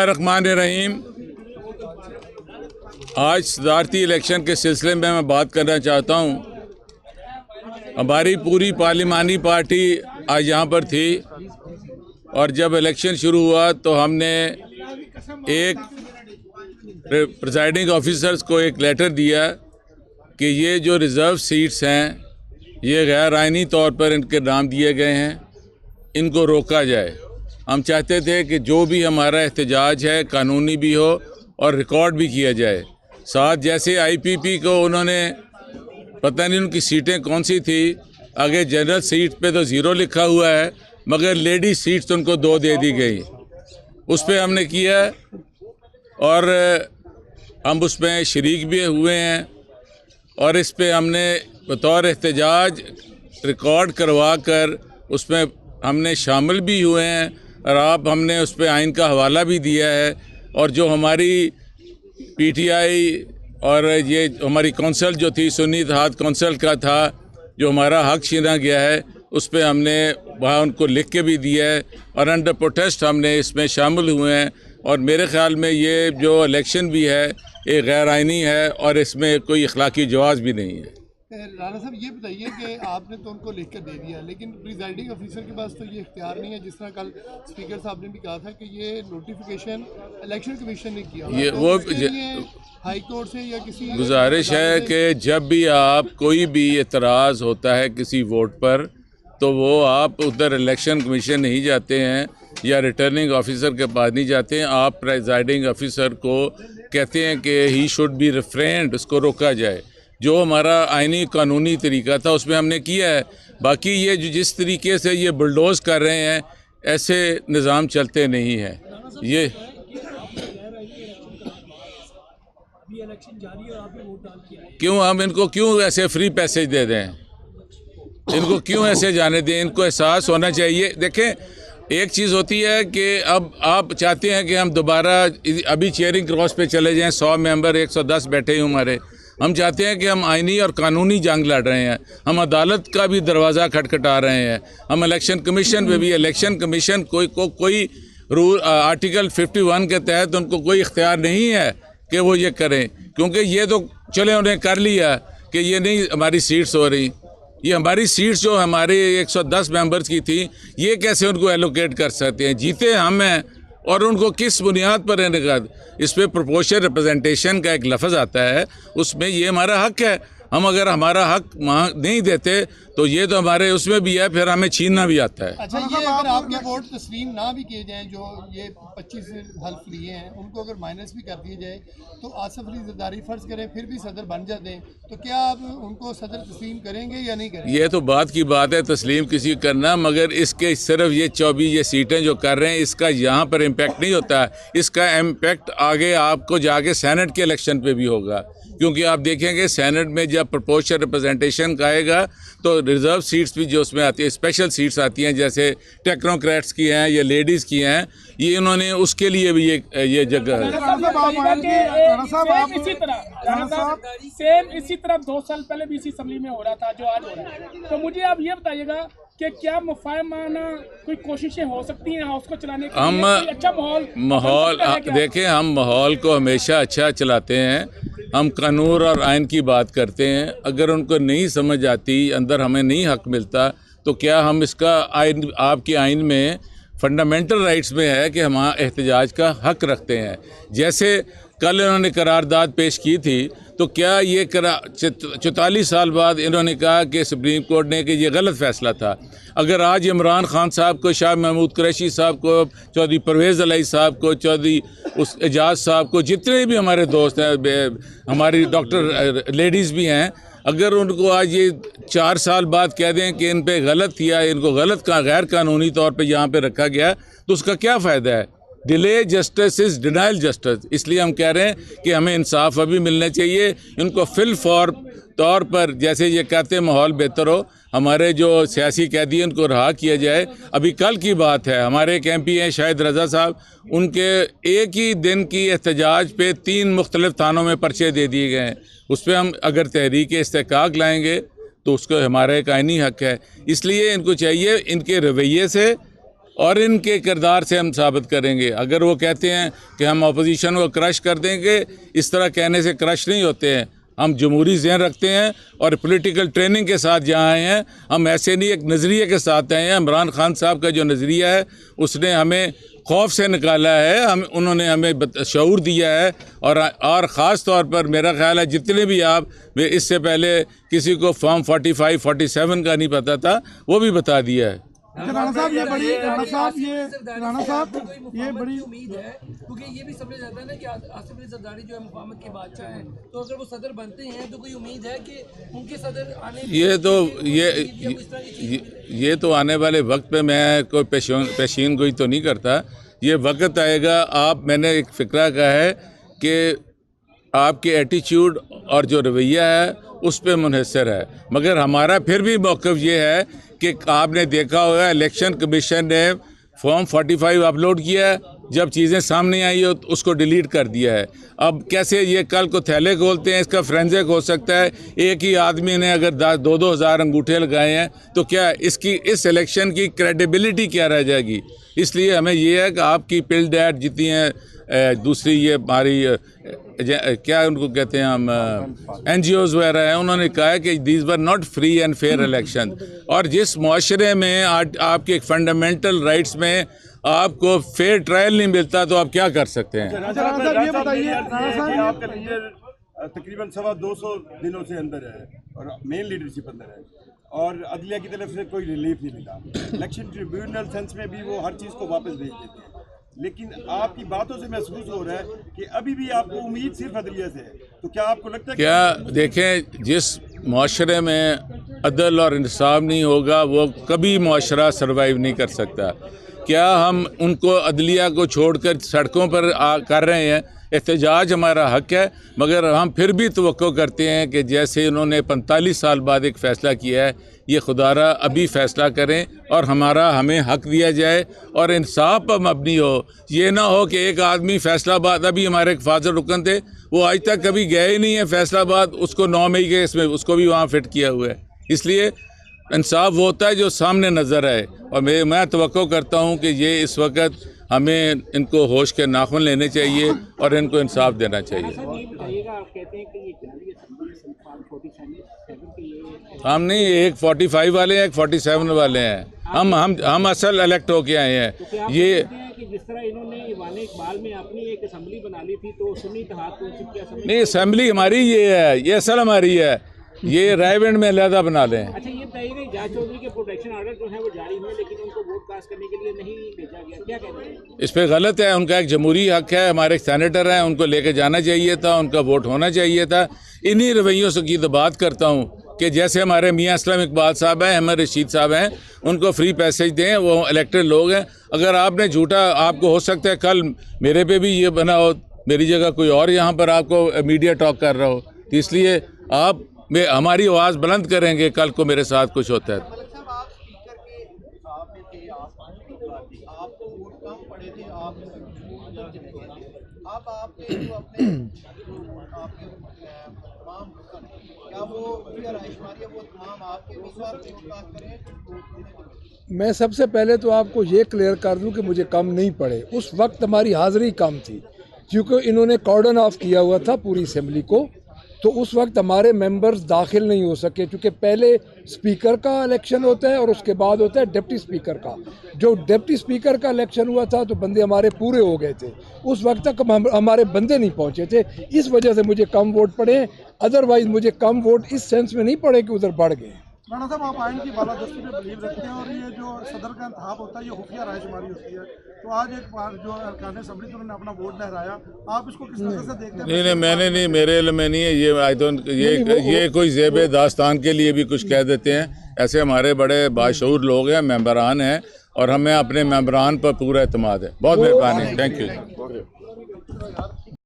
रहमान रहीम। आज सदारती इलेक्शन के सिलसिले में मैं बात करना चाहता हूँ। हमारी पूरी पार्लिमानी पार्टी आज यहाँ पर थी और जब इलेक्शन शुरू हुआ तो हमने एक प्रिजाइडिंग ऑफिसर्स को एक लेटर दिया कि ये जो रिज़र्व सीट्स हैं ये गैर आइनी तौर पर इनके नाम दिए गए हैं, इनको रोका जाए। हम चाहते थे कि जो भी हमारा एहतजाज है कानूनी भी हो और रिकॉर्ड भी किया जाए। साथ जैसे आईपीपी को उन्होंने पता नहीं उनकी सीटें कौन सी थी, आगे जनरल सीट पे तो 0 लिखा हुआ है मगर लेडी सीट्स तो उनको 2 दे दी गई। उस पर हमने किया और हम उसमें शरीक भी हुए हैं और इस पे हमने बतौर एहतजाज रिकॉर्ड करवा कर उसमें हमने शामिल भी हुए हैं और हमने उस पर आइन का हवाला भी दिया है। और जो हमारी पीटीआई और ये हमारी कौंसल जो थी सुन्नी इत्तेहाद कौंसल का था, जो हमारा हक छीना गया है, उस पर हमने वहाँ उनको लिख के भी दिया है और अंडर प्रोटेस्ट हमने इसमें शामिल हुए हैं। और मेरे ख़्याल में ये जो इलेक्शन भी है ये गैर आइनी है और इसमें कोई अखलाकी जवाज़ भी नहीं है। राणा साहब ये बताइए कि आपने तो उनको लिख कर दे दिया, लेकिन प्रिजाइडिंग ऑफिसर के पास तो ये इख्तियार नहीं है। जिस तरह कल स्पीकर साहब ने भी कहा था कि ये नोटिफिकेशन इलेक्शन कमीशन ने किया, ये तो वो हाई कोर्ट से या किसी गुजारिश है कि जब भी आप कोई भी एतराज़ होता है किसी वोट पर तो वो आप उधर इलेक्शन कमीशन नहीं जाते हैं या रिटर्निंग ऑफिसर के पास नहीं जाते हैं, आप प्रिजाइडिंग ऑफिसर को कहते हैं कि ही शुड बी रिफ्रेंड, उसको रोका जाए। जो हमारा आइनी कानूनी तरीका था उसमें हमने किया है। बाकी ये जो जिस तरीके से ये बुलडोज़ कर रहे हैं ऐसे निज़ाम चलते नहीं हैं। ये क्यों हम इनको क्यों ऐसे फ्री पैसेज दे दें, इनको क्यों ऐसे जाने दें? इनको एहसास होना चाहिए। देखें, एक चीज़ होती है कि अब आप चाहते हैं कि हम दोबारा अभी चेयरिंग क्रॉस पे चले जाएं, 100 मेंबर 110 बैठे हैं हमारे। हम चाहते हैं कि हम आइनी और कानूनी जंग लड़ रहे हैं, हम अदालत का भी दरवाज़ा खटखटा रहे हैं, हम इलेक्शन कमीशन पे भी। इलेक्शन कमीशन कोई रूल आर्टिकल 51 के तहत उनको कोई इख्तियार नहीं है कि वो ये करें, क्योंकि ये तो चले उन्हें कर लिया कि ये नहीं हमारी सीट्स हो रही। ये हमारी सीट्स जो हमारे 110 मेंबर्स की थी ये कैसे उनको एलोकेट कर सकते हैं? जीते हम हैं और उनको किस बुनियाद पर इनका इस पर प्रोपोर्शनल रिप्रेजेंटेशन का एक लफ्ज़ आता है, उसमें ये हमारा हक है। हम अगर हमारा हक नहीं देते तो ये तो हमारे उसमें भी है, फिर हमें छीनना भी आता है। अच्छा, ये अगर आपके वोट तस्लीम ना भी किए जाएं, जो ये 25 हल्फ लिए हैं उनको अगर माइनस भी कर दिए जाए तो आसिफ अली जरदारी फर्ज करें फिर भी सदर बन जाते हैं, तो क्या आप उनको सदर तस्लीम करेंगे या नहीं करेंगे? ये तो बात की बात है तस्लीम किसी करना, मगर इसके सिर्फ ये 24 ये सीटें जो कर रहे हैं इसका यहाँ पर इम्पेक्ट नहीं होता है। इसका इम्पेक्ट आगे आपको जाके सेनेट के इलेक्शन पे भी होगा, क्योंकि आप देखेंगे सेनेट में जब प्रोपोर्शनल रिप्रेजेंटेशन का आएगा तो रिज़र्व सीट्स भी जो उसमें आती है, स्पेशल सीट्स आती हैं जैसे टेक्नोक्रेट्स की हैं या लेडीज़ की हैं, ये इन्होंने उसके लिए भी ये जगह है। सेम इसी तरह 2 साल पहले भी इसी असम्बली में हो रहा था जो आज हो रहा है। तो मुझे आप ये बताइएगा कि क्या मुफाहमाना कोई कोशिशें हो सकती हैं हाउस को चलाने के हम लिए? अच्छा माहौल देखें, हम माहौल को हमेशा अच्छा चलाते हैं, हम कानून और आइन की बात करते हैं। अगर उनको नहीं समझ आती, अंदर हमें नहीं हक मिलता, तो क्या हम इसका आइन आपकी आइन में फंडामेंटल राइट्स में है कि हम एहतजाज का हक रखते हैं। जैसे कल इन्होंने करारदाद पेश की थी, तो क्या ये 44 साल बाद इन्होंने कहा कि सुप्रीम कोर्ट ने कि ये गलत फ़ैसला था। अगर आज इमरान खान साहब को, शाह महमूद कुरैशी साहब को, चौधरी परवेज़ इलाही साहब को, चौधरी उस एजाज साहब को, जितने भी हमारे दोस्त हैं, हमारी डॉक्टर लेडीज़ भी हैं, अगर उनको आज ये 4 साल बाद कह दें कि इन पे गलत किया, इनको गलत का गैर कानूनी तौर पे यहाँ पे रखा गया, तो उसका क्या फ़ायदा है? Delay justice is denial justice. इसलिए हम कह रहे हैं कि हमें इंसाफ अभी मिलना चाहिए। इनको फिल फॉर तौर पर जैसे ये कहते हैं माहौल बेहतर हो, हमारे जो सियासी कैदी हैं उनको रहा किया जाए। अभी कल की बात है, हमारे एक MP हैं शाहिद रज़ा साहब, उनके एक ही दिन की एहतजाज पे 3 मुख्तलिफ थानों में पर्चे दे दिए गए हैं। उस पर हम अगर तहरीक इस्तेहकाक लाएंगे तो उसको हमारा एक आइनी हक है। इसलिए इनको चाहिए इनके रवैये से और इनके किरदार से हम साबित करेंगे। अगर वो कहते हैं कि हम अपोजिशन को क्रश कर देंगे, इस तरह कहने से क्रश नहीं होते हैं। हम जमहूरी ज़हन रखते हैं और पॉलिटिकल ट्रेनिंग के साथ जहाँ आए हैं, हम ऐसे नहीं एक नज़रिए के साथ आए हैं। इमरान खान साहब का जो नज़रिया है उसने हमें खौफ से निकाला है, उन्होंने हमें शऊर दिया है। और ख़ास तौर पर मेरा ख्याल है जितने भी आप इससे पहले किसी को फॉर्म 45, 47 का नहीं पता था, वो भी बता दिया है। राणा साहब ये बड़ी उम्मीद है, क्योंकि ये भी समझा जाता है ना कि आसिफ अली जरदारी जो है मुफाहमत के बादशाह हैं, तो अगर वो सदर बनते हैं तो कोई उम्मीद है कि उनके सदर आने ये तो आने वाले वक्त पे मैं कोई पेशीन गोई तो नहीं करता। ये वक्त आएगा। मैंने एक फ़िक्रा कहा है कि आपके एटीट्यूड और जो रवैया है उस पे मुनहसर है, मगर हमारा फिर भी मौक़िफ़ ये है कि आपने देखा होगा इलेक्शन कमीशन ने फॉर्म 45 अपलोड किया है, जब चीज़ें सामने आई हो तो उसको डिलीट कर दिया है। अब कैसे ये कल को थैले खोलते हैं, इसका फ्रेंजिक हो सकता है। एक ही आदमी ने अगर 2-2 हज़ार अंगूठे लगाए हैं तो क्या इस इलेक्शन की क्रेडिबिलिटी क्या रह जाएगी। इसलिए हमें ये है कि आपकी पिल डैट जितनी है, दूसरी ये हमारी क्या उनको कहते हैं हम NGOs वगैरह हैं, उन्होंने कहा है कि these were not free and fair election. और जिस मुआशरे में आपके फंडामेंटल राइट्स में आपको फेयर ट्रायल नहीं मिलता तो आप क्या कर सकते हैं। ये बताइए आपका लीडर तकरीबन 225 दिनों से अंदर है और मेन लीडरशिप अंदर है और अदलिया की तरफ से कोई रिलीफ नहीं मिला। इलेक्शन ट्रिब्यूनल सेंस में भी वो हर चीज़ को वापस भेज देते हैं, लेकिन आपकी बातों से महसूस हो रहा है कि अभी भी आपको उम्मीद सिर्फ अदलिया से है। तो क्या आपको लगता है क्या देखें, जिस मुआशरे में अदल और इंसाफ नहीं होगा वो कभी मुआशरा सर्वाइव नहीं कर सकता। क्या हम उनको अदलिया को छोड़कर सड़कों पर कर रहे हैं? एहतजाज हमारा हक है, मगर हम फिर भी तवक्को करते हैं कि जैसे इन्होंने 45 साल बाद एक फ़ैसला किया है, ये खुदारा अभी फ़ैसला करें और हमें हक दिया जाए और इंसाफ पर मबनी हो। ये ना हो कि एक आदमी फैसलाबाद, अभी हमारे एक फाजर रुकन थे, वो आज तक कभी गए ही नहीं है फैसलाबाद, उसको 9 मई के इसमें उसको भी वहाँ फिट किया हुआ है। इसलिए इंसाफ वो होता है जो सामने नज़र आए, और मैं तवक्को करता हूँ कि ये इस वक्त हमें इनको होश के नाखून लेने चाहिए और इनको इंसाफ देना चाहिए। हम नहीं, एक 45 वाले हैं, एक 47 वाले हैं। हम असल इलेक्ट होके आए हैं। ये जिस तरह इन्होंने वाले इकबाल में अपनी एक असेंबली बना ली थी, तो सुन्नी इत्तेहाद नहीं, असेंबली हमारी ये है, ये असल हमारी है। ये रायविंड में अलहदा बना लें। अच्छा, ये बताइए कि जाज चौधरी के प्रोटेक्शन ऑर्डर जो है वो जारी हुए, लेकिन उनको वोट कास्ट करने के लिए नहीं भेजा गया, क्या कहते हैं? इस पे गलत है। उनका एक जमहूरी हक है, हमारे एक सेनेटर हैं, उनको लेके जाना चाहिए था, उनका वोट होना चाहिए था। इन्हीं रवैयों से की तो बात करता हूँ कि जैसे हमारे मियाँ असलम इकबाल साहब हैं, अहमद रशीद साहब हैं, उनको फ्री पैसेज दें, वो इलेक्टेड लोग हैं। अगर आपने झूठा, आपको हो सकता है कल मेरे पे भी ये बना हो, मेरी जगह कोई और यहाँ पर आपको मीडिया टॉक कर रहा हो, तो इसलिए आप हमारी आवाज़ बुलंद करेंगे कल को मेरे साथ कुछ होता है। मैं सबसे पहले तो आपको ये क्लियर कर दूं कि मुझे कम नहीं पड़े। उस वक्त हमारी हाज़िरी कम थी क्योंकि इन्होंने कॉर्डन ऑफ किया हुआ था पूरी असेंबली को, तो उस वक्त हमारे मेंबर्स दाखिल नहीं हो सके, क्योंकि पहले स्पीकर का इलेक्शन होता है और उसके बाद होता है डिप्टी स्पीकर का। जो डिप्टी स्पीकर का इलेक्शन हुआ था तो बंदे हमारे पूरे हो गए थे, उस वक्त तक हमारे बंदे नहीं पहुंचे थे, इस वजह से मुझे कम वोट पड़े। अदरवाइज मुझे कम वोट इस सेंस में नहीं पड़े कि उधर बढ़ गए। राणा साहब, आप आइन की बालादस्ती पे बिलीव रखते हैं और ये जो सदर का इंतखाब होता है ये खुफिया रायशुमारी होती है, तो आज एक बार जो अरकान असेंबली उन्होंने अपना वोट लहराया, आप इसको किस नज़र से देखते हैं? नहीं, मैंने नहीं, मेरे इल्म में नहीं है ये। आई डोंट, ये कोई ज़ेब दास्तान के लिए भी कुछ कह देते हैं। ऐसे हमारे बड़े बाशऊर लोग हैं, मेंबरान हैं, और हमें अपने मेंबरान पर पूरा एतमाद है। बहुत मेहरबानी, थैंक यू।